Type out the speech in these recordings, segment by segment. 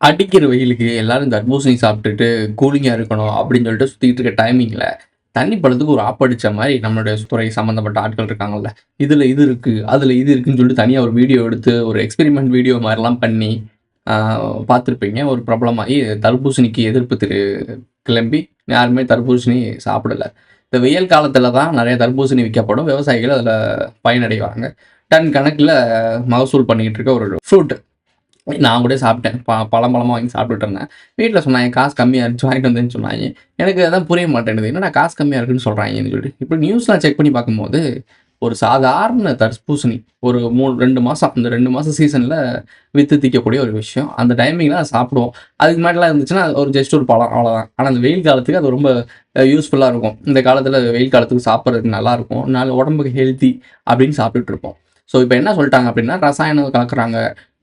அடிக்கிற வெயிலுக்கு எல்லாரும் தர்பூசணி சாப்பிட்டுட்டு கூலிங்கா இருக்கணும் அப்படின்னு சொல்லிட்டு சுத்திட்டு இருக்க டைமிங்ல, தண்ணி பழத்துக்கு ஒரு ஆப்படிச்ச மாரி நம்மளுடைய துறை சம்மந்தப்பட்ட ஆட்கள் இருக்காங்கல்ல. இதுல இது இருக்கு, அதுல இது இருக்குன்னு சொல்லிட்டு தனியா ஒரு வீடியோ எடுத்து, ஒரு எக்ஸ்பெரிமெண்ட் வீடியோ மாரிலாம் பண்ணி, ஆ பார்த்திருப்பீங்க. ஒரு பிரபலமாயி தர்பூசணிக்கு எதிர்ப்பு கிளம்பி யாருமே தர்பூசணி சாப்பிடல. இந்த வெயில் காலத்துல தான் நெறைய தர்பூசணி விக்கப்படும். விவசாயிகள் அதுல பயனடைவாங்க. டன் கணக்குல மகசூல் பண்ணிக்கிட்டு இருக்க ஒரு ஃப்ரூட். நான் கூட சாப்பிட்டேன். பழம் பழமா வாங்கி சாப்பிட்டுட்டு இருந்தேன். வீட்ல சொன்னாங்க, "காசு கம்மியா இருந்துச்சு வாங்கிட்டு வந்தேன்னு" சொன்னாய்ங்க. எனக்கு அதான் புரிய மாட்டேன்னுது. என்னடா காசு கம்மியா இருக்குன்னு சொல்றாய்ங்கன்னு சொல்லிட்டு. இப்ப நியூஸ்லாம் செக் பண்ணி பார்க்கும்போது, ஒரு சாதாரண தர்பூசணி ஒரு 2 மாசம் அந்த 2 மாசம் சீசன்ல வித்து தீர்க்கக்கூடிய ஒரு விஷயம். அந்த டைமிங்ல அத சாப்பிடுவோம். அதுக்கு முன்னாடிலாம் இருந்துச்சுன்னா, ஒரு ஜஸ்ட் ஒரு பழம் அவ்வளோதான். ஆனா அந்த வெயில் காலத்துக்கு அது ரொம்ப யூஸ்ஃபுல்லா இருக்கும். இந்த காலத்துல வெயில் காலத்துக்கு சாப்பிடுறதுக்கு நல்லாருக்கும். உடம்புக்கு ஹெல்த்தி அப்படின்னு சாப்பிட்டுட்டு இருப்போம். ஸோ இப்ப என்ன சொல்ட்டாங்க அப்படின்னா, ரசாயனம் கலக்குறாங்க.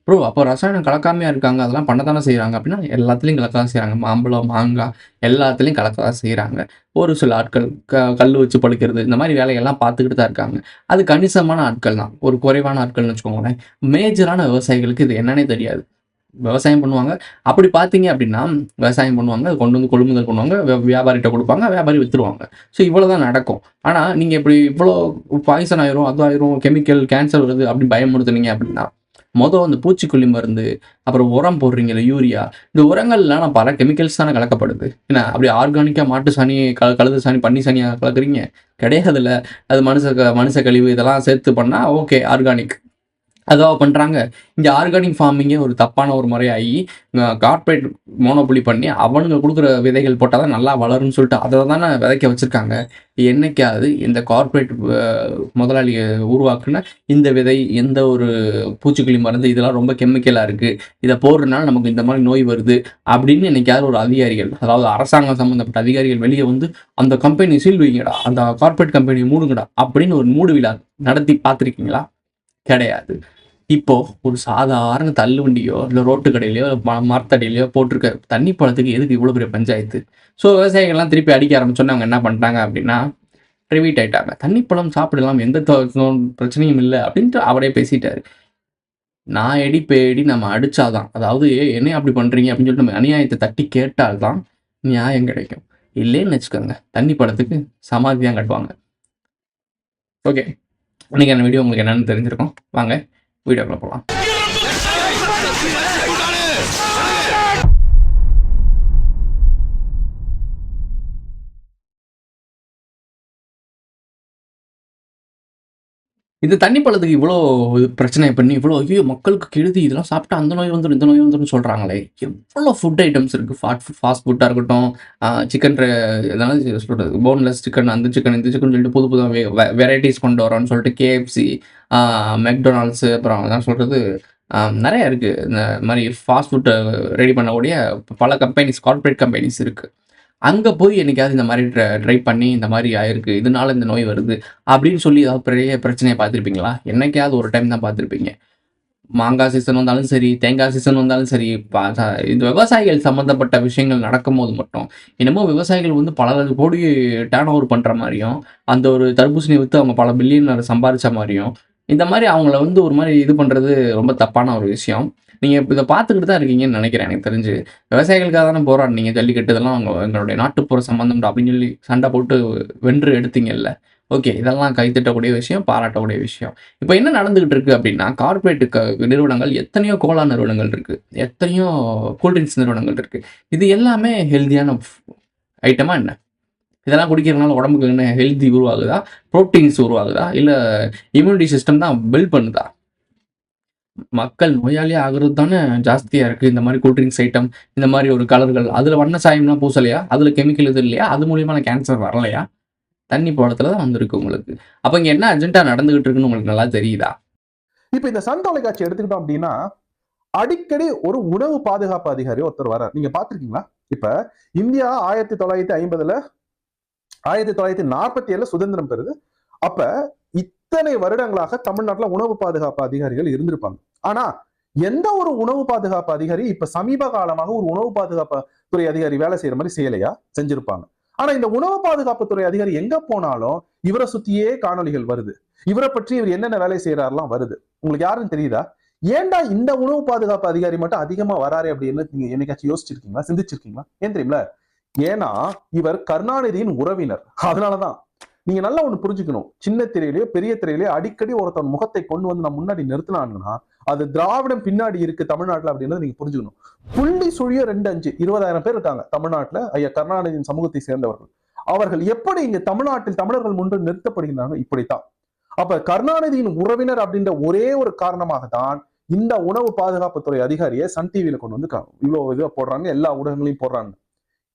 ப்ரோ அப்போ ரசாயனம் கலக்காமயா இருக்காங்க. அதெல்லாம் பண்ணத்தானே செய்றாங்க அப்டின்னா, எல்லாத்துலயும் கலக்க தான் செய்றாங்க. மாம்பழம், மாங்கா எல்லாத்துலயும் கலக்க தான் செய்றாங்க. ஒரு சில ஆட்கள் கல்லு வச்சு பழுக்கிறது, இந்த மாரி வேலைகள்லாம் பார்த்துக்கிட்டு தான் இருக்காங்க. அது கணிசமான ஆட்கள் தான். ஒரு குறைவான ஆட்கள்னு வச்சுக்கோங்களேன். மேஜரான விவசாயிகளுக்கு இது என்னன்னே தெரியாது. விவசாயம் பண்ணுவாங்க. அப்படி பார்த்தீங்க அப்டின்னா, விவசாயம் பண்ணுவாங்க. அத கொண்டு வந்து கொள்முதல் பண்ணுவாங்க. வியாபாரிட்ட குடுப்பாங்க. வியாபாரி வித்துருவாங்க. ஸோ இவ்வளோ தான் நடக்கும். ஆனா, நீங்க இப்படி இவ்வளோ பாய்சன் ஆயிரும், அது ஆயிரும், கெமிக்கல், கேன்சர் வருது அப்படின்னு பயமுறுத்துனீங்க அப்டின்னா, அந்த பூச்சிக்கொல்லி மருந்து, அப்புறம் உரம் போடுறீங்கல்ல யூரியா, இந்த உரங்கள்லாம் நான் பல கெமிக்கல்ஸ் தானே கலக்கப்படுது. என்ன அப்படி ஆர்கானிக்கா மாட்டு சாணி, கழுத சாணி, பன்னி சாணியா கலக்குறீங்க? கிடையாதுல்ல. அது மனுஷ கழிவு இதெல்லாம் சேர்த்து பண்ணா ஓகே ஆர்கானிக். அதுவா பண்றாங்க. இங்க ஆர்கானிக் ஃபார்மிங்கே ஒரு தப்பான ஒரு முறையாயி, கார்ப்பரேட் மோனோபோலி பண்ணி, அவனுங்க குடுக்குற விதைகள் போட்டா தான் நல்லா வளரும்னு சொல்லிட்டு அத தானே விதைக்க வச்சிருக்காங்க. என்னைக்காவது இந்த கார்ப்பரேட் முதலாளிக உருவாக்குன இந்த விதை, எந்த ஒரு பூச்சிக்கொல்லி மருந்து இதெல்லாம் ரொம்ப கெமிக்கலா இருக்கு. இத போடுறனால நமக்கு இந்த மாரி நோய் வருது. அப்படின்னு என்னைக்காவது ஒரு அதிகாரிகள், அதாவது அரசாங்கம் சம்மந்தப்பட்ட அதிகாரிகள் வெளிய வந்து, "அந்த கம்பெனி சீல் வைங்கடா. அந்த கார்ப்பரேட் கம்பெனிய மூடுங்கடா" அப்படின்னு ஒரு மூடு விழா நடத்தி பார்த்திருக்கீங்களா? கிடையாது. இப்போ ஒரு சாதாரண தள்ளுவண்டியோ, இல்ல ரோட்டு கடையிலயோ, மரத்தடியிலயோ போட்டிருக்க தண்ணி பழத்துக்கு எதுக்கு இவ்வளோ பெரிய பஞ்சாயத்து? ஸோ விவசாயிகள்லாம் திருப்பி அடிக்க ஆரம்பிச்சோனே அவங்க என்ன பண்ணிட்டாங்க அப்படின்னா, ரிவீட் ஆயிட்டாங்க. "தண்ணி பழம் சாப்பிடலாம். எந்த பிரச்சனையும் இல்ல" அப்படின்ட்டு அவரே பேசிட்டாரு. நான் எடி, பேடி நம்ம அடிச்சா தான். அதாவது "என்னைய அப்படி பண்றீங்க?" அப்படின்னு சொல்லிட்டு நம்ம அநியாயத்த தட்டி கேட்டால் தான் நியாயம் கிடைக்கும். இல்லைன்னு வச்சுக்கோங்க, தண்ணி பழத்துக்கு சமாதி தான் கட்டுவாங்க. ஓகே. இன்னைக்கான வீடியோ உங்களுக்கு என்னன்னு தெரிஞ்சிருக்கும். வாங்க வீடியோக்குள்ள போலாம். இந்த தண்ணி பழத்துக்கு இவ்ளோ பிரச்சனை பண்ணி, இவ்ளோ ஐயோ! மக்களுக்கு கெடுதி. இதெல்லாம் சாப்பிட்டா அந்த நோய் வந்துரும், இந்த நோய் வந்துரும்னு சொல்றாங்களே! எவ்ளோ ஃபுட் ஐட்டம்ஸ் இருக்கு. ஃபாஸ்ட் ஃபுட்டா இருக்கட்டும், சிக்கன் எதனா சொல்றது போன்லெஸ் சிக்கன், அந்த சிக்கன், இந்த சிக்கன் சொல்லிட்டு புது புது வெரைட்டீஸ் கொண்டு வரோம்ன்னு சொல்லிட்டு KFC, ஆ மெக்டொனால்ட்ஸ் அப்புறம் என்ன சொல்றது, நெறைய இருக்கு. இந்த மாரி ஃபாஸ்ட் ஃபுட் ரெடி பண்ணக்கூடிய பல கம்பெனிஸ், கார்ப்பரேட் கம்பெனிஸ் இருக்கு. அங்க போய் என்னைக்காவது இந்த மாரி ட்ரை பண்ணி, இந்த மாரி ஆயிருக்கு. இதனால இந்த நோய் வருது. அப்படின்னு சொல்லி ஏதாவது பெரிய பிரச்சனைய பார்த்திருப்பீங்களா? என்னைக்காவது ஒரு டைம் தான் பார்த்திருப்பீங்க. மாங்காய் சீசன் வந்தாலும் சரி, தேங்காய் சீசன் வந்தாலும் சரி, ப ச இந்த விவசாயிகள் சம்மந்தப்பட்ட விஷயங்கள் நடக்கும்போது மட்டும், என்னமோ விவசாயிகள் வந்து பல கோடி டர்ன் ஓவர் பண்ற மாரியும், அந்த ஒரு தர்பூசணிய வித்து அவங்க பல பில்லியன் சம்பாரிச்ச மாரியும், இந்த மாரி அவங்கள வந்து ஒரு மாரி இது பண்றது ரொம்ப தப்பான ஒரு விஷயம். நீங்க இப்ப இத பார்த்துக்கிட்டு தான் இருக்கீங்கன்னு நெனைக்கிறேன் எனக்கு தெரிஞ்சு. விவசாயிகளுக்காக தானே போராடுனீங்க. ஜல்லிக்கட்டு இதெல்லாம் எங்களுடைய நாட்டுப்புற சம்மந்தம்டா அப்படின்னு சொல்லி சண்ட போட்டு வென்று எடுத்தீங்கல்ல. ஓகே. இதெல்லாம் கைத்தட்டக்கூடிய விஷயம், பாராட்டக்கூடிய விஷயம். இப்ப என்ன நடந்துகிட்டு இருக்கு அப்படின்னா, கார்ப்பரேட் நிறுவனங்கள் எத்தனையோ கோலா நிறுவனங்கள் இருக்கு. எத்தனையோ கூல் ட்ரிங்க்ஸ் நிறுவனங்கள் இருக்கு. இது எல்லாமே ஹெல்தியான ஐட்டமா என்ன? இதெல்லாம் குடிக்கிறதுனால உடம்புக்கு என்ன ஹெல்தி உருவாகுதா? புரோட்டீன்ஸ் உருவாகுதா? இல்ல இம்யூனிட்டி சிஸ்டம் தான் பில்ட் பண்ணுதா? மக்கள் நோயாளி ஆகுறது தானே ஜாஸ்தியா இருக்கு. இந்த மாரி கூல் ட்ரிங்க்ஸ் ஐட்டம், இந்த மாரி ஒரு கலர்கள், அதுல வண்ண சாயம்லாம் பூசலையா? அதுல கெமிக்கல் எதுவும் இல்லையா? அது மூலியமா கேன்சர் வரலையா? தண்ணி பழத்துல தான் வந்திருக்கு உங்களுக்கு. அப்ப இங்க என்ன அஜெண்டா நடந்துகிட்டு இருக்குன்னு உங்களுக்கு நல்லா தெரியுதா? இப்ப இந்த சன் தொலைக்காட்சி எடுத்துக்கிட்டோம் அப்படின்னா, அடிக்கடி ஒரு உணவு பாதுகாப்பு அதிகாரி ஒருத்தர் வரார். நீங்க பார்த்திருக்கீங்களா? இப்ப இந்தியா 1950ல 1947ல சுதந்திரம் பெறுது. அப்ப இத்தனை வருடங்களாக தமிழ்நாட்டுல உணவு பாதுகாப்பு அதிகாரிகள் இருந்திருப்பாங்க. ஆனா, எந்த ஒரு உணவு பாதுகாப்பு அதிகாரி இப்ப சமீப காலமாக ஒரு உணவு பாதுகாப்பு துறை அதிகாரி வேலை செய்யற மாதிரி செய்யலையா? செஞ்சிருப்பாங்க. ஆனா இந்த உணவு பாதுகாப்பு துறை அதிகாரி எங்க போனாலும் இவரை சுத்தியே காணொளிகள் வருது. இவரை பற்றி இவர் என்னென்ன வேலை செய்யறாருலாம் வருது. உங்களுக்கு யாருன்னு தெரியுதா? ஏன்டா இந்த உணவு பாதுகாப்பு அதிகாரி மட்டும் அதிகமா வராரு அப்படின்னு நீங்க என்னைக்காச்சும் யோசிச்சிருக்கீங்களா, சிந்திச்சிருக்கீங்களா? ஏன் தெரியுங்களா? ஏன்னா இவர் கருணாநிதியின் உறவினர். அதனாலதான் நீங்க நல்லா ஒண்ணு புரிஞ்சுக்கணும். சின்ன திரையிலயோ பெரிய திரையிலயோ அடிக்கடி ஒருத்தன் முகத்தை கொண்டு வந்து நம்ம முன்னாடி நிறுத்தினாங்கன்னா அது திராவிடம் பின்னாடி இருக்கு தமிழ்நாட்டுல அப்படின்றத நீங்க புரிஞ்சுக்கணும். புள்ளி சுழிய 2.5 20,000 பேர் இருக்காங்க தமிழ்நாட்டுல ஐயா கருணாநிதியின் சமூகத்தை சேர்ந்தவர்கள். அவர்கள் எப்படி இங்க தமிழ்நாட்டில் தமிழர்கள் முன்பு நிறுத்தப்படுகிறாங்க? இப்படித்தான். அப்ப கருணாநிதியின் உறவினர் அப்படின்ற ஒரே ஒரு காரணமாக தான் இந்த உணவு பாதுகாப்புத்துறை அதிகாரியை சன் டிவியில கொண்டு வந்து இவ்வளவு இதுவா போடுறாங்க, எல்லா ஊடகங்களையும் போடுறாங்க.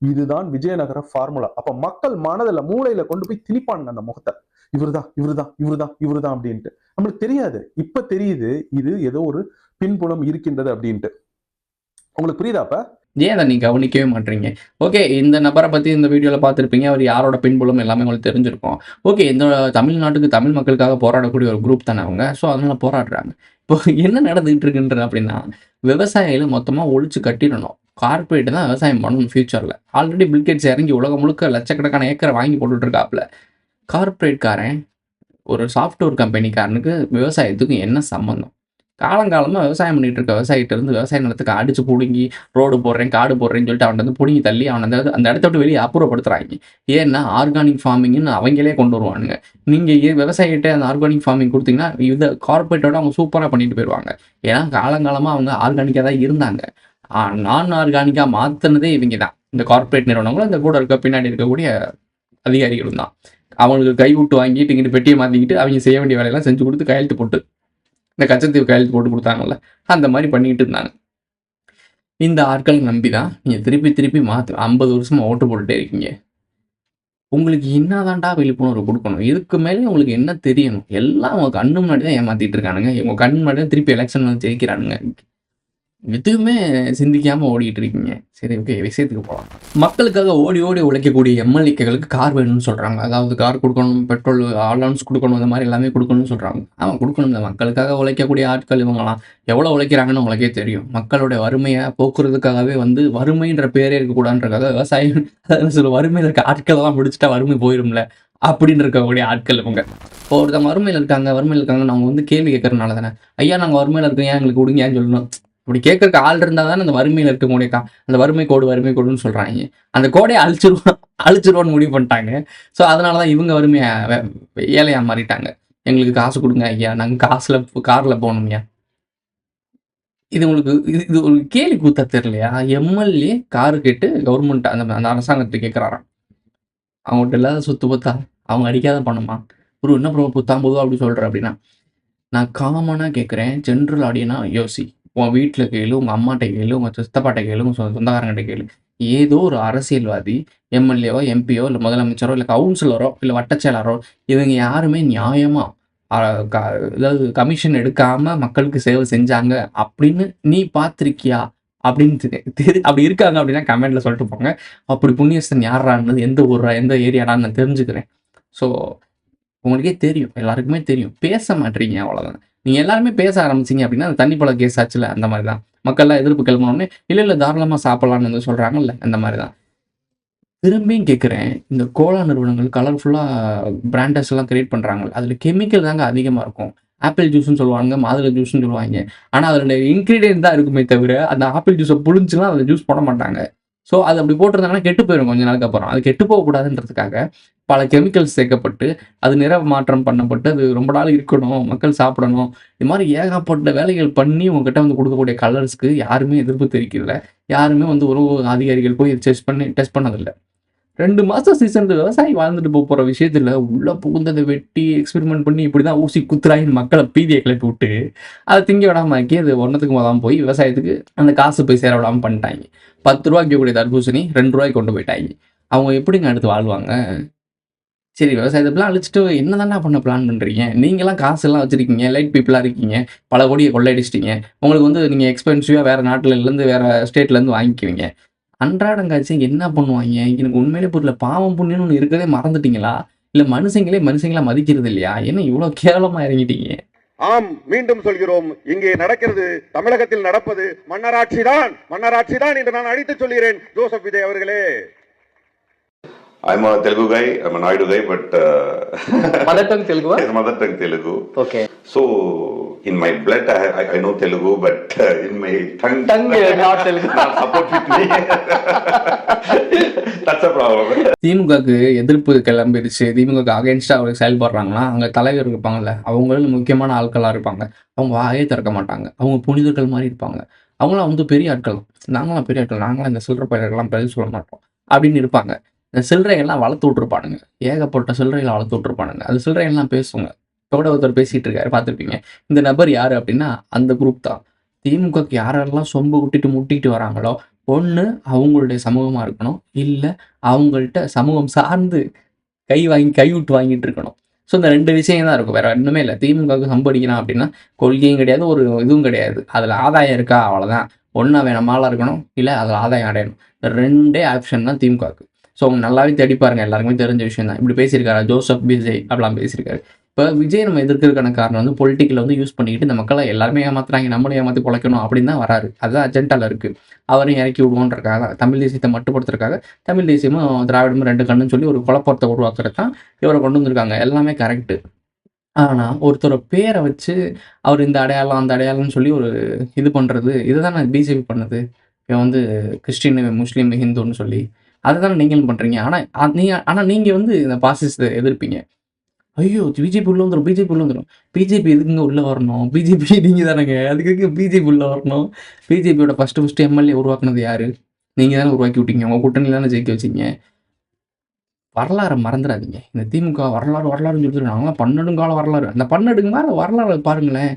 இதுதான் விஜயநகர ஃபார்முலா. அப்ப மக்கள் மனதுல மூளையில கொண்டு போய் திணிப்பானுங்க அந்த முகத்தை. இவருதான் இவருதான் இவருதான் இவருதான் அப்படின்ட்டு. நம்மளுக்கு தெரியாது, இப்ப தெரியுது இது ஏதோ ஒரு பின்புலம் இருக்கின்றது அப்படின்ட்டு. உங்களுக்கு புரியுதாப்ப? ஏன் அதை நீங்க கவனிக்கவே மாட்டீங்க? ஓகே, இந்த நபரை பத்தி இந்த வீடியோல பார்த்திருப்பீங்க. அவர் யாரோட பின்புலம் எல்லாமே உங்களுக்கு தெரிஞ்சிருக்கும். ஓகே, இந்த தமிழ்நாட்டுக்கு தமிழ் மக்களுக்காக போராடக்கூடிய ஒரு குரூப் தானே அவங்க. ஸோ அதனால போராடுறாங்க. இப்போ என்ன நடந்துகிட்டு இருக்குன்ற அப்படின்னா, விவசாயிகள மொத்தமா ஒழிச்சு கட்டிடணும். கார்ப்பரேட் தான் விவசாயம் பண்ணணும் ஃபியூச்சர்ல. ஆல்ரெடி பில் கேட்ஸ் இறங்கி உலகம் முழுக்க லட்சக்கணக்கான ஏக்கரை வாங்கி போட்டுட்டு இருக்காப்ல. கார்ப்பரேட்காரன் ஒரு சாஃப்ட்வேர் கம்பெனிக்காரனுக்கு விவசாயத்துக்கும் என்ன சம்மந்தம்? காலங்காலமா விவசாயம் பண்ணிட்டு இருக்க விவசாயிட்ட இருந்து விவசாய நிலத்துக்கு அடிச்சு புடுங்கி ரோடு போடுறேன், காடு போடுறேன்னு சொல்லிட்டு அவன்ட்ட வந்து புடுங்கி தள்ளி அவன அந்த இடத்த விட்டு வெளிய அப்புறப்படுத்துறாய்ங்க. ஏன்னா, ஆர்கானிக் ஃபார்மிங்ன்னு அவங்களே கொண்டு வருவானுங்க. நீங்க விவசாயிகிட்ட அந்த ஆர்கானிக் ஃபார்மிங் குடுத்தீங்கன்னா, இத கார்ப்பரேட்டோட அவங்க சூப்பரா பண்ணிட்டு போயிருவாங்க. ஏன்னா, காலங்காலமா அவங்க ஆர்கானிக்கா தான் இருந்தாங்க. நான் ஆர்கானிக்கா மாத்துனதே இவங்க தான். இந்த கார்ப்பரேட் நிறுவனங்களும், இந்த கூட இருக்க பின்னாடி இருக்கக்கூடிய அதிகாரிகளும் தான். அவங்களுக்கு கையூட்டு வாங்கிட்டு, இங்கிட்டு பெட்டிய மாத்திக்கிட்டு, அவங்க செய்ய வேண்டிய வேலையெல்லாம் செஞ்சு குடுத்து கையெழுத்து போட்டு இந்த கச்சத்தீவு கையெழுத்து போட்டு குடுத்தாங்கல்ல, அந்த மாரி பண்ணிட்டு இருந்தாங்க. இந்த ஆட்கள நம்பி தான் நீங்க திருப்பி திருப்பி 50 வருஷமா ஓட்டு போட்டுட்டே இருக்கீங்க. உங்களுக்கு என்னாதான்டா விழிப்புணர்வு குடுக்கணும்? இதுக்கு மேல உங்களுக்கு என்ன தெரியணும்? எல்லாம் உங்க கண்ணு முன்னாடி தான் ஏமாத்திட்டு இருக்கானுங்க. உங்க கண்ணு முன்னாடி தான் திருப்பி எலக்ஷன் வந்து ஜெயிக்கிறானுங்க. எதுவுமே சிந்திக்காம ஓடிட்டு இருக்கீங்க. சரி, ஓகே, விஷயத்துக்கு போலாம். மக்களுக்காக ஓடி ஓடி உழைக்கக்கூடிய எம்எல்ஏக்களுக்கு கார் வேணும்னு சொல்றாங்க. அதாவது கார் குடுக்கணும், பெட்ரோல் அலவன்ஸ் குடுக்கணும், இந்த மாரி எல்லாமே குடுக்கணும்னு சொல்றாங்க. ஆமா, குடுக்கணும்ல. மக்களுக்காக உழைக்கக்கூடிய ஆட்கள் இவங்கலாம். எவ்வளோ உழைக்கிறாங்கன்னு உங்களுக்கே தெரியும். மக்களுடைய வறுமைய போக்குறதுக்காகவே வந்து வறுமைன்ற பேரே இருக்கக்கூடாதுன்றதுக்காக விவசாயம் வறுமையில இருக்க ஆட்களெல்லாம் முடிச்சுட்டா வறுமை போயிரும்ல அப்படின்னு இருக்கக்கூடிய ஆட்கள் இவங்க. இப்போ ஒருத்தவங்க வறுமையில இருக்காங்கன்னு அவங்க வந்து கேள்வி கேட்கறதுனால தானே, ஐயா நாங்க வறுமையில இருக்கோம், ஏன் எங்களுக்கு குடுங்கன்னு சொல்லணும். இப்படி கேட்கறக்கு ஆள் இருந்தா தானே அந்த வறுமையில இருக்கக்கூடிய அந்த வறுமை கோடுன்னு சொல்றாங்க. அந்த கோடையை அழிச்சிருவோன்னு முடிவு பண்ணிட்டாங்க. ஸோ அதனால தான் இவங்க ஏழையா மாறிட்டாங்க. எங்களுக்கு காசு குடுங்க ஐயா, நாங்க கார்ல போகணும்யா. இது உங்களுக்கு இது ஒரு கேலி கூத்தா தெரியலையா? எம்எல்ஏ காரு கேட்டு கவர்மெண்ட் அந்த அரசாங்கத்த கேட்கிறாராம். அவங்ககிட்ட இல்லாத சொத்து பத்தா? அவங்க அடிக்காத பணமா? ப்ரோ என்ன ப்ரோ புத்தாம் பொதுவா அப்படி சொல்ற அப்படின்னா, நான் காமனா கேட்கிறேன். ஜெனரல் ஆடியனா யோசி. உன் வீட்ல கேளு, உங்க அம்மாட்ட கேளு, உங்க சித்தப்பாட்ட கேளு, உங்க சொந்தக்காரங்கட்ட கேளு. ஏதோ ஒரு அரசியல்வாதி, எம்எல்ஏவோ, எம்பியோ, இல்ல முதலமைச்சரோ, இல்ல கவுன்சிலரோ, இல்ல வட்டச்செயலாளரோ, இவங்க யாருமே நியாயமா அ க அதாவது கமிஷன் எடுக்காம மக்களுக்கு சேவை செஞ்சாங்க அப்படின்னு நீ பார்த்திருக்கியா? அப்படின்னு அப்படி இருக்காங்க அப்படின்னா கமெண்ட்ல சொல்லிட்டு போங்க. அப்படி புண்ணியஸ்தன் யார்றான்னு, எந்த ஊர்ரா, எந்த ஏரியாடான்னு நான் தெரிஞ்சுக்கிறேன். ஸோ உங்களுக்கே தெரியும். எல்லாருக்குமே தெரியும். பேச மாட்றீங்க அவ்வளோதான். நீங்க எல்லாருமே பேச ஆரம்பிச்சீங்க அப்படின்னா, அந்த தண்ணி பழம் கேஸ் ஆச்சுல்ல, அந்த மாரி தான். மக்கள்லாம் எதிர்ப்பு கிளம்புனோனே, இல்ல தாராளமா சாப்பிடலாம்னு வந்து சொல்றாங்கல்ல, அந்த மாரி தான். திரும்பியும் கேட்கிறேன், இந்த கோலா நிறுவனங்கள் கலர்ஃபுல்லா பிராண்டஸ் எல்லாம் கிரியேட் பண்றாங்கல்ல, அதுல கெமிக்கல் தாங்க அதிகமா இருக்கும். ஆப்பிள் ஜூஸ்ன்னு சொல்லுவாங்க, மாதுளை ஜூஸ்ன்னு சொல்லுவாய்ங்க. ஆனா அதுல இன்கிரீடியன்ட் தான் இருக்குமே தவிர, அந்த ஆப்பிள் ஜூஸ புழிஞ்சுலாம் அதுல ஜூஸ் போட மாட்டாங்க. ஸோ அது அப்படி போட்டிருந்தாங்கன்னா கெட்டு போயிரும் கொஞ்ச நாளுக்கு அப்புறம். அது கெட்டு போகக்கூடாதுன்றதுக்காக பல கெமிக்கல்ஸ் சேர்க்கப்பட்டு, அது நிற மாற்றம் பண்ணப்பட்டு, அது ரொம்ப நாள் இருக்கணும், மக்கள் சாப்பிடணும். இது மாரி ஏகப்பட்ட வேலைகள் பண்ணி உங்ககிட்ட வந்து குடுக்கக்கூடிய கலர்ஸ்க்கு யாருமே எதிர்ப்பு தெரிவிக்கல. யாருமே வந்து உணவு அதிகாரிகள் போய் டெஸ்ட் பண்ணதில்ல. 2 மாசம் சீசன்ல விவசாயி வாழ்ந்துட்டு போற விஷயத்துல உள்ள புகுந்து அத வெட்டி எக்ஸ்பெரிமென்ட் பண்ணி இப்படிதான் ஊசி குத்துறாய்ன்னு மக்கள பீதிய கிளப்பி விட்டு, அத திங்க விடாம ஆக்கி அது ஒண்ணுத்துக்கும் உதவாம போய் விவசாயத்துக்கு அந்த காசு போய் சேர விடாம பண்ணிட்டாய்ங்க. ரூ. 10 விக்கக்கூடிய தர்பூசணி ரூ. 2 கொண்டு போயிட்டாய்ங்க. அவங்க எப்படிங்க அடுத்து வாழ்வாங்க? சரி, விவசாயத்த ஃபுல்லா அழிச்சுட்டு என்னதான்டா பண்ண பிளான் பண்றீங்க? நீங்கலாம் காசெல்லாம் வச்சிருக்கீங்க. எலைட் பீப்பிளா இருக்கீங்க. பல கோடிய கொள்ளையடிச்சிட்டீங்க. உங்களுக்கு வந்து நீங்க எக்ஸ்பென்சிவா வேற நாட்டுலருந்து வேற ஸ்டேட்லருந்து வாங்கிக்குவீங்க. அன்றாடங்காட்சி என்ன பண்ணுவாய்ங்க? எனக்கு உண்மையிலே புரியல. பாவம் புண்ணியம்னு ஒண்ணு இருக்கறதே மறந்துட்டீங்களா? இல்ல மனுஷங்களா மதிக்கிறது இல்லையா? என்ன இவ்ளோ கேவலமா இறங்கிட்டீங்க? ஆம், மீண்டும் சொல்கிறோம், இங்கே நடக்கிறது, தமிழகத்தில் நடப்பது மன்னராட்சிதான் என்று நான் அடித்து சொல்கிறேன். ஜோசப் விஜய் அவர்களே. I'm a Telugu guy, I'm a Naidu guy, but mother tongue Telugu? yes, mother tongue Telugu. Okay. So in my blood, I know Telugu, but in my tongue, not Telugu. not support with me. That's a problem. திமுகவுக்கு எதிர்ப்பு கிளம்பிடுச்சு, திமுகவுக்கு அகைன்ஸ்டாக அவர் செயல்படுறாங்கன்னா அங்கே தலைவர் இருப்பாங்கல்ல, அவங்களும் முக்கியமான ஆட்களாக இருப்பாங்க. அவங்க வாயே திறக்க மாட்டாங்க, அவங்க புனிதர்கள் மாதிரி இருப்பாங்க. அவங்களாம் வந்து பெரிய ஆட்கள், நாங்களாம் பெரிய ஆட்கள், நாங்களாம் இந்த சில்லறை பயிர்கள்லாம் பதில் சொல்ல மாட்டோம் அப்படின்னு இருப்பாங்க. இந்த சில்லறைகள்லாம் வளர்த்து விட்ருப்பானுங்க, ஏகப்பட்ட சில்லறைகளை வளர்த்து விட்ருப்பானுங்க. அந்த சில்லறைகள்லாம் பேசுவாங்க. இப்போ கூட ஒருத்தர் பேசிகிட்டு இருக்காரு, பார்த்துருப்பீங்க. இந்த நபர் யார் அப்படின்னா அந்த குரூப் தான். திமுகவுக்கு யாரெல்லாம் சொம்பு விட்டுட்டு முட்டிட்டு வராங்களோ, ஒன்று அவங்களுடைய சமூகமாக இருக்கணும், இல்லை அவங்கள்ட்ட சமூகம் சார்ந்து கை விட்டு வாங்கிட்டு இருக்கணும். ஸோ இந்த 2 விஷயம் தான் இருக்கும், வேறு ஒன்றுமே இல்லை. திமுகவுக்கு சம்படிக்கணும் அப்படின்னா கொள்கையும் கிடையாது, ஒரு இதுவும் கிடையாது. அதில் ஆதாயம் இருக்கா, அவ்வளோதான். ஒன்று அவன் நம்மளாக இருக்கணும், இல்லை அதில் ஆதாயம் அடையணும். இந்த 2 ஆப்ஷன் தான் திமுகவுக்கு. ஸோ அவங்க நல்லாவே தேடி பாருங்க, எல்லாருக்குமே தெரிஞ்ச விஷயம் தான். இப்படி பேசியிருக்காரு ஜோசப் விஜய் அப்படிலாம் பேசியிருக்காரு. இப்போ விஜய் நம்ம எதிர்க்கிறதுக்கான காரணம் வந்து பொலிட்டிக்கலை வந்து யூஸ் பண்ணிக்கிட்டு இந்த மக்களை எல்லாருமே ஏமாத்துறாங்க, நம்மளும் ஏமாற்றி பொழைக்கணும் அப்படின்னு தான் வராரு. அதுதான் அஜெண்டாவில் இருக்குது. அவரையும் இறக்கி விடுவோன்றக்காக, தமிழ் தேசியத்தை மட்டுப்படுத்துறதுக்காக, தமிழ் தேசியமும் திராவிடமும் 2 கண்ணுன்னு சொல்லி ஒரு குழப்பத்தை உருவாக்குறது தான் இவரை கொண்டு வந்திருக்காங்க. எல்லாமே கரெக்டு. ஆனால் ஒருத்தரோட பேரை வச்சு அவர் இந்த அடையாளம் அந்த அடையாளம்னு சொல்லி ஒரு இது பண்ணுறது, இதுதான் நான் பிஜேபி பண்ணுது. இவன் வந்து கிறிஸ்டின், முஸ்லீம், ஹிந்துன்னு சொல்லி அதை தானே நீங்களும் பண்ணுறீங்க. ஆனால் நீங்கள் வந்து இந்த பாசிசத்தை எதிர்ப்பீங்க. ஐயோ பிஜேபி உள்ள வந்துடும். பிஜேபி எதுக்குங்க உள்ளே வரணும்? பிஜேபி நீங்கள் தானேங்க, அதுக்கு பிஜேபி உள்ளே வரணும். பிஜேபியோட ஃபஸ்ட்டு எம்எல்ஏ உருவாக்குனது யார்? நீங்கள் தானே உருவாக்கி விட்டீங்க, உங்கள் கூட்டணியில் தானே ஜெயிக்க வச்சிங்க. வரலாறை மறந்துடாதீங்க. இந்த திமுக வரலாறுன்னு சொல்லிட்டு நாங்களாம் 12 கால வரலாறு, அந்த 12 மேலே வரலாறு பாருங்களேன்.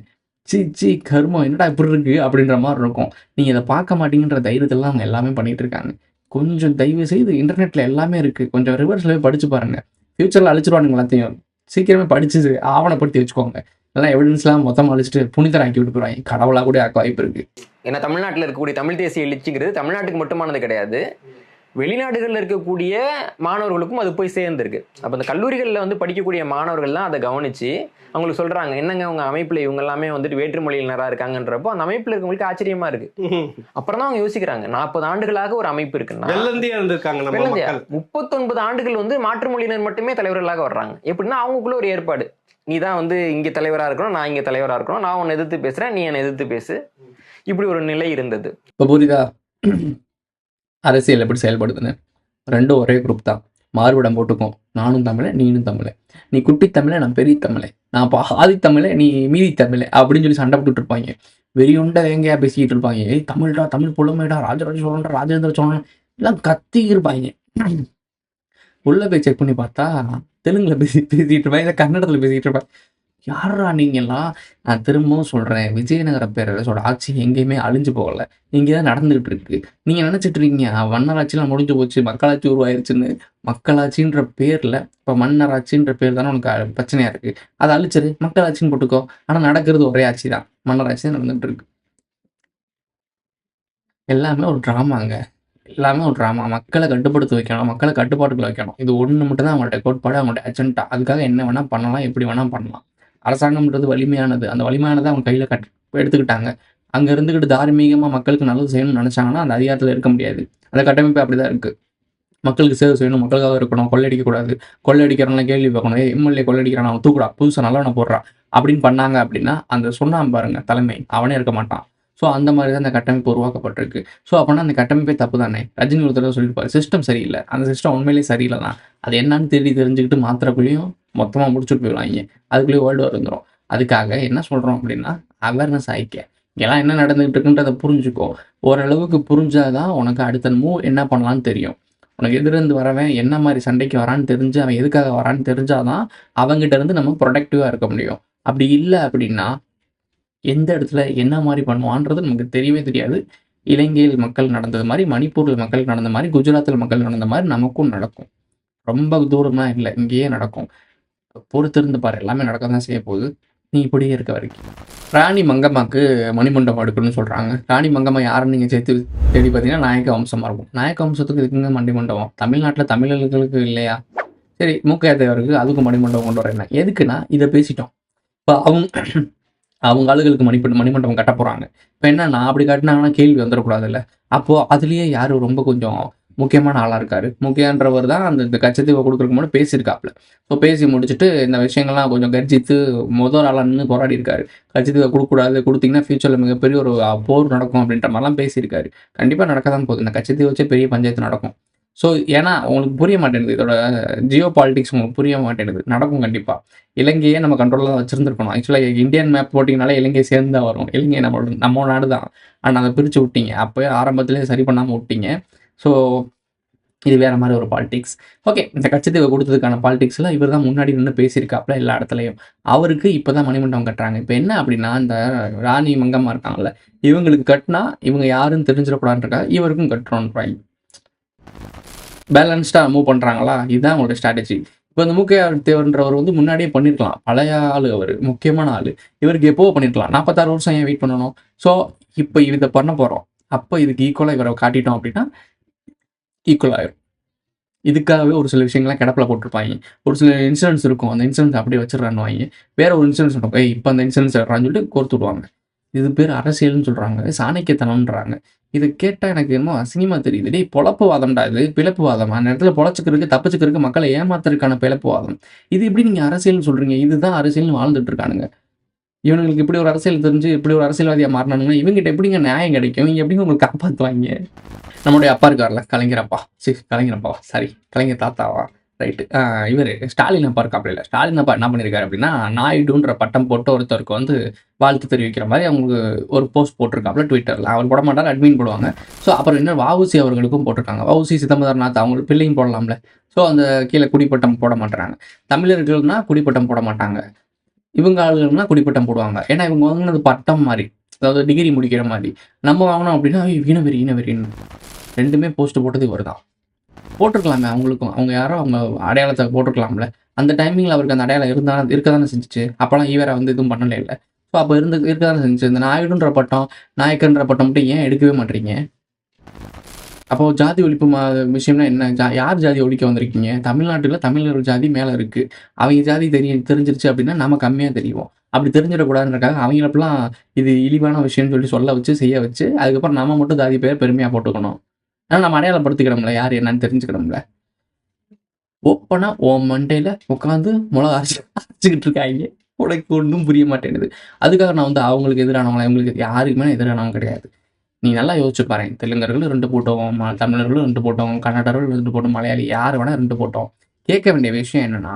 சி கருமம் என்னடா இப்படி இருக்குது அப்படின்ற மாதிரி இருக்கும். நீங்கள் இதை பார்க்க மாட்டீங்கன்ற தைரியத்தில் அவங்க எல்லாமே பண்ணிகிட்டு இருக்காங்க. கொஞ்சம் தயவு செய்து இன்டர்நெட்டில் எல்லாமே இருக்குது, கொஞ்சம் ரிவர்ஸில் போய் படித்து பாருங்கள். ஃப்யூச்சரில் அழிச்சிருவானுங்க எல்லாத்தையும். சீக்கிரமே படித்து ஆவணப்படுத்தி வச்சுக்கோங்க. எல்லாம் எவிடன்ஸ்லாம் மொத்தமாக அழிச்சிட்டு புனிதராக்கி விட்டு போயிடுவாங்க, கடவுளாக கூட ஆக்க வாய்ப்பு இருக்குது. ஏன்னா தமிழ்நாட்டில் இருக்கக்கூடிய தமிழ் தேசிய எழுச்சிங்கிறது தமிழ்நாட்டுக்கு மட்டுமானது கிடையாது, வெளிநாடுகளில் இருக்கக்கூடிய மாணவர்களுக்கும் அது போய் சேர்ந்துருக்கு. அப்போ அந்த கல்லூரிகளில் வந்து படிக்கக்கூடிய மாணவர்கள்லாம் அதை கவனித்து அவங்களுக்கு சொல்கிறாங்க, என்னங்க உங்கள் அமைப்பில் இவங்க எல்லாமே வந்துட்டு வேற்றுமொழியினராக இருக்காங்கன்றப்போ அந்த அமைப்பில் இருக்கவங்களுக்கு ஆச்சரியமாக இருக்குது. அப்புறம் தான் அவங்க யோசிக்கிறாங்க, 40 ஆண்டுகளாக ஒரு அமைப்பு இருக்குன்னா 39 ஆண்டுகள் வந்து மாற்றுமொழியினர் மட்டுமே தலைவர்களாக வர்றாங்க. எப்படின்னா அவங்களுக்குள்ள ஒரு ஏற்பாடு, நீ தான் வந்து இங்கே தலைவராக இருக்கணும், நான் இங்கே தலைவராக இருக்கணும், நான் உன்னை எதிர்த்து பேசுகிறேன், நீ என்னை எதிர்த்து பேசு, இப்படி ஒரு நிலை இருந்தது. இப்போ புரியுதா அரசியல் எப்படி செயல்படுதுன்னு? 2 ஒரே குரூப் தான். மாறுபடம் போட்டுக்கும், நானும் தமிழை நீனும் தமிழை, நீ குட்டி தமிழை நான் பெரிய தமிழை, நான் ஆதி தமிழை நீ மீதி தமிழை அப்படின்னு சொல்லி சண்டை போட்டுட்டு இருப்பாங்க. வெறியுண்ட வேங்கையா பேசிக்கிட்டு இருப்பாங்க. தமிழ்டா, தமிழ் புலமைடா, ராஜராஜ சோழன், ராஜேந்திர சோழன் எல்லாம் கத்தி இருப்பாங்க. உள்ள போய் செக் பண்ணி பார்த்தா தெலுங்குல பேசிட்டு இருப்பாங்க, இல்லை கன்னடத்தில் பேசிக்கிட்டு இருப்பாங்க. யாரா நீங்கெல்லாம்? நான் திரும்பவும் சொல்கிறேன், விஜயநகர பேரரசோட ஆட்சி எங்கேயுமே அழிஞ்சு போகலை, இங்கே தான் நடந்துகிட்டு இருக்கு. நீங்கள் நினச்சிட்டு இருக்கீங்க மன்னராட்சிலாம் முடிஞ்சு போச்சு, மக்களாட்சி உருவாயிருச்சுன்னு. மக்களாட்சின்ற பேரில் இப்போ மன்னராட்சின்ற பேர் தானே உனக்கு பிரச்சனையாக இருக்குது, அதை அழிச்சிரு, மக்களாட்சின்னு போட்டுக்கோ. ஆனால் நடக்கிறது ஒரே ஆட்சி தான், மன்னராட்சி தான் நடந்துகிட்டு இருக்கு. எல்லாமே ஒரு ட்ராமாங்க, எல்லாமே ஒரு ட்ராமா. மக்களை கட்டுப்படுத்த வைக்கணும், மக்களை கட்டுப்பாட்டுக்குள்ள வைக்கணும். இது ஒன்று மட்டும் தான் அவங்கள்ட்ட கோட்பாடு, அவங்கள்ட்ட அஜெண்டா. அதுக்காக என்ன வேணால் பண்ணலாம், எப்படி வேணால் பண்ணலாம். அரசாங்கம்ன்றது வலிமையானது, அந்த வலிமையானதை அவங்க கையில் எடுத்துக்கிட்டாங்க. அங்கே இருந்துக்கிட்டு தார்மீகமாக மக்களுக்கு நல்லது செய்யணும்னு நினச்சாங்கன்னா அந்த அதிகாரத்தில் இருக்க முடியாது. அந்த கட்டமைப்பு அப்படி தான் இருக்குது. மக்களுக்கு சேவை செய்யணும், மக்களுக்காக இருக்கணும், கொள்ளையடிக்கக்கூடாது, கொள்ளையடிக்கிறவங்களாம் கேள்வி பார்க்கணும், எம்எல்ஏ கொள்ளையடிக்கிறான் அவன் தூக்குடா, புதுசாக நல்லவனை போடுறான் அப்படின்னு பண்ணாங்க அப்படின்னா அந்த சொன்னான் பாருங்க தலைமை, அவனே இருக்க மாட்டான். ஸோ அந்த மாதிரி தான் அந்த கட்டமைப்பு உருவாக்கப்பட்டிருக்கு. ஸோ அப்படின்னா அந்த கட்டமைப்பே தப்பு தானே. ரஜினி ஒரு தடவை சொல்லியிருப்பாரு, சிஸ்டம் சரியில்லை. அந்த சிஸ்டம் உண்மையிலேயே சரியில்லை தான். அது என்னன்னு தெரிஞ்சுக்கிட்டு மாத்திரக்குள்ளேயும் மொத்தமாக முடிச்சுட்டு போயிடுவாங்க, அதுக்குள்ளேயே வேர்ல்டு வார் வந்துடும். அதுக்காக என்ன சொல்கிறோம் அப்படின்னா அவேர்னஸ் ஆகிக்க, இங்கெல்லாம் என்ன நடந்துகிட்டு இருக்குன்றதை புரிஞ்சுக்கோ. ஓரளவுக்கு புரிஞ்சாதான் உனக்கு அடுத்த மூவ் என்ன பண்ணலான்னு தெரியும். உனக்கு எதிர்ந்து வரவன் என்ன மாதிரி சண்டைக்கு வரான்னு தெரிஞ்சு, அவன் எதுக்காக வரான்னு தெரிஞ்சாதான் அவங்ககிட்ட இருந்து நம்ம ப்ரொடக்டிவாக இருக்க முடியும். அப்படி இல்லை அப்படின்னா எந்த இடத்துல என்ன மாதிரி பண்ணுவான்றது நமக்கு தெரியவே தெரியாது. இலங்கையில் மக்கள் நடந்தது மாதிரி, மணிப்பூரில் மக்கள் நடந்த மாதிரி, குஜராத்தில் மக்கள் நடந்த மாதிரி நமக்கும் நடக்கும். ரொம்ப தூரம்லாம் இல்லை, இங்கேயே நடக்கும். பொறுத்திருந்து பாரு, எல்லாமே நடக்க தான் செய்ய போகுது நீ இப்படியே இருக்க வரைக்கும். ராணி மங்கம்மாவுக்கு மணிமண்டபம் எடுக்கணும்னு சொல்கிறாங்க. ராணி மங்கம்மா யாருன்னு நீங்கள் சேர்த்து தேடி பார்த்தீங்கன்னா நாயக்க வம்சமாக இருக்கும். நாயக்க வம்சத்துக்கு இருக்குங்க மணிமண்டபம்? தமிழ்நாட்டில் தமிழர்களுக்கு இல்லையா? சரி, மூக்கையா தேவருக்கு அதுக்கும் மணிமண்டபம் கொண்டு வரேன். எதுக்குன்னா இதை பேசிட்டோம். இப்போ அவங்க ஆளுகளுக்கு மணிமண்டபம் கட்ட போகிறாங்க. இப்போ என்ன, நான் அப்படி காட்டினாங்கன்னா கேள்வி வந்துடக்கூடாதுல்ல. அப்போது அதுலேயே யார் ரொம்ப கொஞ்சம் முக்கியமான ஆளாக இருக்கார். முக்கியன்றவர் தான் இந்த கச்சத்தீவை கொடுக்குறதுக்கு முன்னாடி பேசியிருக்காப்புல. ஸோ பேசி முடிச்சுட்டு இந்த விஷயங்கள்லாம் கொஞ்சம் கர்ஜித்து முதல் ஆளாக நின்று போராடி இருக்காரு. கச்சத்தீவை கொடுக்கக்கூடாது, கொடுத்தீங்கன்னா ஃபியூச்சரில் மிகப்பெரிய ஒரு போர் நடக்கும் அப்படின்ற மாதிரிலாம் பேசியிருக்காரு. கண்டிப்பாக நடக்க தான் போகுது. இந்த கச்சத்தீவை வச்சே பெரிய பஞ்சாயத்து நடக்கும். ஸோ ஏன்னா உங்களுக்கு புரிய மாட்டேங்குது, இதோட ஜியோ பாலிடிக்ஸ் உங்களுக்கு புரிய மாட்டேங்குது. நடக்கும் கண்டிப்பாக. இலங்கையே நம்ம கண்ட்ரோலில் தான் வச்சுருந்துருக்கணும். ஆக்சுவலாக இந்தியன் மேப் போட்டிங்கனாலே இலங்கை சேர்ந்து தான் வரும். இலங்கை நம்ம நாடு தான். ஆனால் அதை பிரித்து விட்டீங்க. அப்போயே ஆரம்பத்திலே சரி பண்ணாமல் விட்டீங்க. ஸோ இது வேறு மாதிரி ஒரு பாலிடிக்ஸ். ஓகே, இந்த கச்சத்தீவை கொடுத்ததுக்கான பாலிடிக்ஸில் இவர் தான் முன்னாடி நின்று பேசியிருக்காப்புல எல்லா இடத்துலையும். அவருக்கு இப்போ தான் மணிமண்டபம் கட்டுறாங்க. இப்போ என்ன அப்படின்னா, இந்த ராணி மங்கம்மா இருக்காங்கல்ல, இவங்களுக்கு கட்டினா இவங்க யாருன்னு தெரிஞ்சிடக்கூடாதுன்றக்கா இவருக்கும் கட்டுறோன்றாங்க. பேலன்ஸ்டாக மூவ் பண்ணுறாங்களா? இதுதான் அவங்களோட ஸ்ட்ராட்டஜி. இப்போ இந்த மூக்கையார் தேவர்ன்றவர் வந்து முன்னாடியே பண்ணியிருக்கலாம். பழைய ஆள் அவர், முக்கியமான ஆள். இவருக்கு எப்போவோ பண்ணியிருக்கலாம். 46 வருஷம் ஏன் வெயிட் பண்ணணும்? ஸோ இப்போ இதை பண்ண போகிறோம். அப்போ இதுக்கு ஈக்குவலாக இவரை காட்டிட்டோம் அப்படின்னா ஈக்குவல் ஆயிரும். இதுக்காகவே ஒரு சில விஷயங்கள்லாம் கிடப்பில் போட்டிருப்பாங்க. ஒரு சில இன்சிடென்ட்ஸ் இருக்கும். அந்த இன்சிடென்ட்ஸ் அப்படியே வச்சிடறான்னு வேற ஒரு இன்சிடென்ட்ஸ் இருக்கும். இப்போ அந்த இன்சிடென்ட்ஸ் எடுறான்னு சொல்லிட்டு கோர்த்து விடுவாங்க. இது பேர் அரசியல்னு சொல்கிறாங்க, சாணக்கியத்தனம்ன்றாங்க. இதை கேட்டால் எனக்கு என்னமோ அசிங்கமாக தெரியுது. டேய், பொழப்புவாதம்டா இது, பிழப்புவாதம். அந்த இடத்துல பொழைச்சிக்கிறதுக்கு தப்பிச்சுக்கிறதுக்கு மக்களை ஏமாத்துறதுக்கான பிழப்புவாதம். இது எப்படி நீங்கள் அரசியல்னு சொல்கிறீங்க? இதுதான் அரசியல்னு வாழ்ந்துட்டு இருக்கானுங்க. இவனுங்களுக்கு இப்படி ஒரு அரசியல் தெரிஞ்சு இப்படி ஒரு அரசியல்வாதியாக மாறினானுங்கன்னா இவங்ககிட்ட எப்படிங்க நியாயம் கிடைக்கும்? இவங்க எப்படிங்க உங்களுக்கு காப்பாற்றுவாங்க? நம்மளுடைய அப்பா இருக்கார்ல, கலைஞர் தாத்தாவா, ரைட்டு. இவர் ஸ்டாலின் அப்பா இருக்காப்புல. இல்லை, ஸ்டாலின் அப்பா என்ன பண்ணியிருக்காரு அப்படின்னா, நாயுடுன்ற பட்டம் போட்டு ஒருத்தருக்கு வந்து வாழ்த்து தெரிவிக்கிற மாதிரி அவங்களுக்கு ஒரு போஸ்ட் போட்டிருக்காப்புல ட்விட்டரில். அவர் போட மாட்டார், அட்மின் போடுவாங்க. ஸோ அப்புறம் இன்னும் வஉசி அவர்களுக்கும் போட்டிருக்காங்க. வஉசி சிதம்பரநாத் அவங்களுக்கு பிள்ளையும் போடலாம்ல. ஸோ அந்த கீழே குடிப்பட்டம் போட மாட்டுறாங்க. தமிழர்கள்னா குடிப்பட்டம் போட மாட்டாங்க. இவங்க ஆளுகள்னா குடிப்பட்டம் போடுவாங்க. ஏன்னா இவங்க வாங்கினது பட்டம் மாதிரி, அதாவது டிகிரி முடிக்கிற மாதிரி. நம்ம வாங்கினோம் அப்படின்னா ஈனவெறின்னு ரெண்டுமே போஸ்ட் போட்டது இவர் தான். போட்டிருக்கலாமே அவங்களுக்கும். அவங்க யாரோ அவங்க அடையாளத்தை போட்டிருக்கலாம்ல. அந்த டைமிங்கில் அவருக்கு அந்த அடையாளம் இருக்க தானே செஞ்சுச்சு. அப்போலாம் ஈவரை வந்து எதுவும் பண்ணலை இல்லை. ஸோ அப்போ இருக்க தானே செஞ்சுச்சு. இந்த நாயுடுன்ற பட்டம், நாயக்கன்ற பட்டம் மட்டும் ஏன் எடுக்கவே மாட்டீங்க? அப்போது ஜாதி ஒழிப்பு விஷயம்னா என்ன? யார் ஜாதி ஒழிக்க வந்திருக்கீங்க? தமிழ்நாட்டில் தமிழர் ஜாதி மேலே இருக்குது. அவங்க ஜாதி தெரிஞ்சிருச்சு அப்படின்னா நம்ம கம்மியாக தெரியும். அப்படி தெரிஞ்சிடக்கூடாதுன்றக்காக அவங்களப்பெல்லாம் இது இழிவான விஷயம்னு சொல்ல வச்சு, செய்ய வச்சு, அதுக்கப்புறம் நம்ம மட்டும் ஜாதி பேர் பெருமையாக போட்டுக்கணும். ஆனால் நம்ம அடையாளப்படுத்திக்கணும்ல, யார் என்னன்னு தெரிஞ்சுக்கணும்ல. ஓப்பனாக ஓ மண்டையில் உட்காந்து மிளகா அரைச்சிக்கிட்டு இருக்காங்க. உனக்கு ஒன்றும் புரிய மாட்டேங்குது. அதுக்காக நான் வந்து அவங்களுக்கு எதிரானவங்களா, இவங்களுக்கு யாருக்குமே எதிரானவங்க கிடையாது. நீ நல்லா யோசிச்சு பாரு. தெலுங்கர்களும் 2 போட்டோம், தமிழர்களும் 2 போட்டோம், கன்னடர்களும் 2 போட்டோம், மலையாளி யார் வேணால் 2 போட்டோம். கேட்க வேண்டிய விஷயம் என்னென்னா,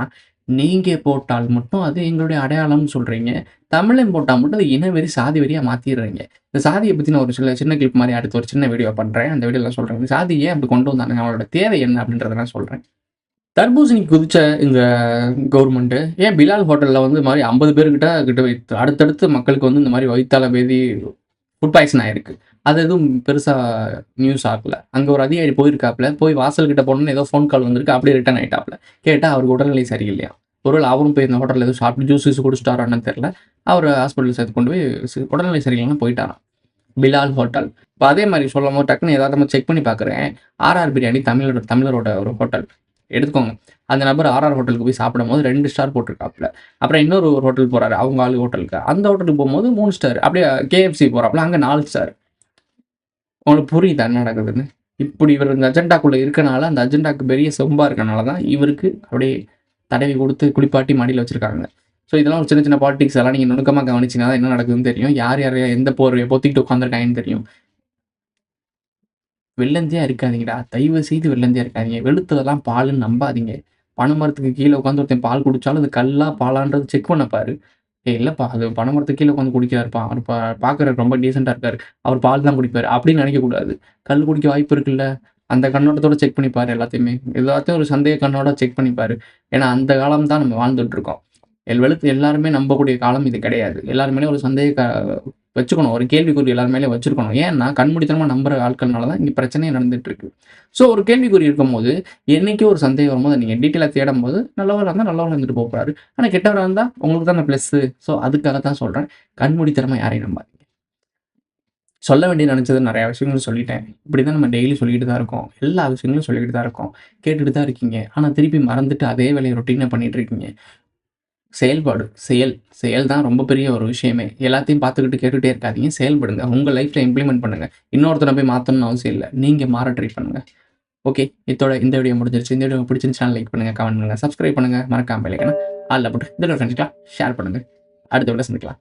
நீங்கள் போட்டால் மட்டும் அது எங்களுடைய அடையாளம்னு சொல்கிறீங்க. தமிழன் போட்டால் மட்டும் அது இனவெறி, சாதி வெறியாக மாற்றிடுறீங்க. இந்த சாதியை பற்றி நான் ஒரு சின்ன கிளிப் மாதிரி அடுத்து ஒரு சின்ன வீடியோ பண்ணுறேன். அந்த வீடியோலாம் சொல்கிறேன். இந்த சாதி ஏன் அப்படி கொண்டு வந்தாங்க, அவங்களோட தேவை என்ன அப்படின்றதெல்லாம் சொல்கிறேன். தர்பூசணிக்கு குதிச்ச இந்த கவர்மெண்ட்டு ஏன் பிலால் ஹோட்டலில் வந்து இந்த மாதிரி 50 பேர்கிட்ட வைத்து அடுத்தடுத்து மக்களுக்கு வந்து இந்த மாதிரி வயிற்றால பேதி ஃபுட் பாய்சன் ஆகிருக்கு. அது எதுவும் பெருசாக நியூஸ் ஆகல. அங்கே ஒரு அதிகாரி போயிருக்காப்புல, போய் வாசல்கிட்ட போனோன்னு ஏதோ ஃபோன் கால் வந்திருக்கு, அப்படியே ரிட்டர்ன் ஆகிட்டாப்புல. கேட்டால் அவருக்கு உடல்நிலை சரியில்லையா. ஒருவேளை அவரும் போய் இந்த ஹோட்டலில் எதுவும் சாப்பிட்டு ஜூஸ் குடிச்சிட்டாரான்னு தெரில. அவர் ஹாஸ்பிட்டல் சேர்த்து கொண்டு போய் உடல்நிலை சரியில்லைன்னா போயிட்டாராம். பிலால் ஹோட்டல். இப்போ அதே மாதிரி சொல்லும் போது டக்குன்னு ஏதாவது செக் பண்ணி பார்க்குறேன். ஆர்ஆர் பிரியாணி தமிழரோட ஒரு ஹோட்டல் எடுத்துக்கோங்க. அந்த நபர் ஆர்ஆர் ஹோட்டலுக்கு போய் சாப்பிடும் போது 2 ஸ்டார் போட்டிருக்காப்புல. அப்புறம் இன்னொரு ஹோட்டல் போகிறாரு, அவங்க ஆளு ஹோட்டலுக்கு. அந்த ஹோட்டலுக்கு போகும்போது 3 ஸ்டார். அப்படியே KFC போகிறாப்புல, அங்கே 4 ஸ்டார். உங்களுக்கு புரியுதா என்ன நடக்குதுன்னு? இப்படி இவர் இந்த அஜெண்டாக்குள்ளே இருக்கனால, அந்த அஜெண்டாக்கு பெரிய சொம்பா இருக்கனால தான் இவருக்கு அப்படியே தடவி கொடுத்து குளிப்பாட்டி மடியில் வச்சுருக்காங்க. ஸோ இதெல்லாம் ஒரு சின்ன பாலிடிக்ஸ் எல்லாம் நீங்கள் நுணுக்கமாக கவனிச்சிங்கன்னா தான் என்ன நடக்குதுன்னு தெரியும். யார் எந்த போர்வையை பொத்திக்கிட்டு உட்காந்துருக்காங்கன்னு தெரியும். வெள்ளந்தியாக இருக்காதீங்கடா, தயவு செய்து வெள்ளந்தியாக இருக்காதீங்க. வெளுத்ததெல்லாம் பாலுன்னு நம்பாதீங்க. பனைமரத்துக்கு கீழே உட்காந்து ஒருத்தன் பால் குடித்தாலும் அது கல்லா பாலான்றது செக் பண்ண பாரு. இல்லைப்பா, அது பனைமரத்துக்கு கீழே உட்காந்து குடிக்கிறாருப்பா, அவர் பார்க்குறதுக்கு ரொம்ப டீசெண்டாக இருக்காரு, அவர் பால் தான் குடிப்பார் அப்படின்னு நினைக்கக்கூடாது. கல் குடிக்க வாய்ப்பு இருக்குல்ல, அந்த கண்ணோட்டத்தோடு செக் பண்ணிப்பார். எல்லாத்தையும் ஒரு சந்தேக கண்ணோட செக் பண்ணிப்பார். ஏன்னா அந்த காலம் தான் நம்ம வாழ்ந்துட்டு இருக்கோம். எல்லாருமே நம்பக்கூடிய காலம் இது கிடையாது. எல்லாருமே ஒரு சந்தேக வச்சுக்கணும், ஒரு கேள்விக்குறி எல்லாருமே வச்சுருக்கணும். ஏன்னா கண்மூடித்தனமாக நம்புற ஆட்கள்னால தான் இங்கே பிரச்சனையே நடந்துட்டு இருக்கு. ஸோ ஒரு கேள்விக்குறி இருக்கும்போது என்றைக்கோ ஒரு சந்தேகம் வரும்போது நீங்கள் டீட்டெயிலாக தேடும் போது நல்லவராக இருந்தால் நல்லவராக இருந்துட்டு போகிறாரு. ஆனால் கெட்டவராக இருந்தால் உங்களுக்கு தான் அந்த ப்ளஸ்ஸு. ஸோ அதுக்காக தான் சொல்கிறேன், கண்மூடித்தனமாக யாரையும் நம்பாதீங்க. சொல்ல வேண்டியது நினச்சது நிறையா விஷயங்கள் சொல்லிட்டேன். இப்படி தான் நம்ம டெய்லி சொல்லிக்கிட்டு தான் இருக்கோம். எல்லா விஷயங்களும் சொல்லிக்கிட்டு தான் இருக்கோம், கேட்டுட்டு தான் இருக்கீங்க. ஆனால் திருப்பி மறந்துட்டு அதே வேலையை ரொட்டீனாக பண்ணிகிட்டு இருக்கீங்க. செயல்பாடு, செயல் தான் ரொம்ப பெரிய ஒரு விஷயமே. எல்லாத்தையும் பார்த்துக்கிட்டு கேட்டுகிட்டே இருக்காதீங்க, செயல்படுங்க. உங்கள் லைஃப்பில் இம்ப்ளிமெண்ட் பண்ணுங்கள். இன்னொருத்தரை போய் மாற்றணும்னு அவசியம் இல்லை, நீங்கள் மாற ட்ரை பண்ணுங்கள். ஓகே, இதோட இந்த வீடியோ முடிஞ்சிருச்சு. இந்த வீடியோ பிடிச்சிருந்துச்சுன்னா லைக் பண்ணுங்கள், கமெண்ட் பண்ணுங்கள், சப்ஸ்கிரைப் பண்ணுங்கள், மறக்காம பெல் ஐக்கானை ஆல்ல போட்டு இதோட ஃப்ரெண்ட்ஸ்க்குலாம் ஷேர் பண்ணுங்கள். அடுத்த வீடியோல சந்திக்கலாம்.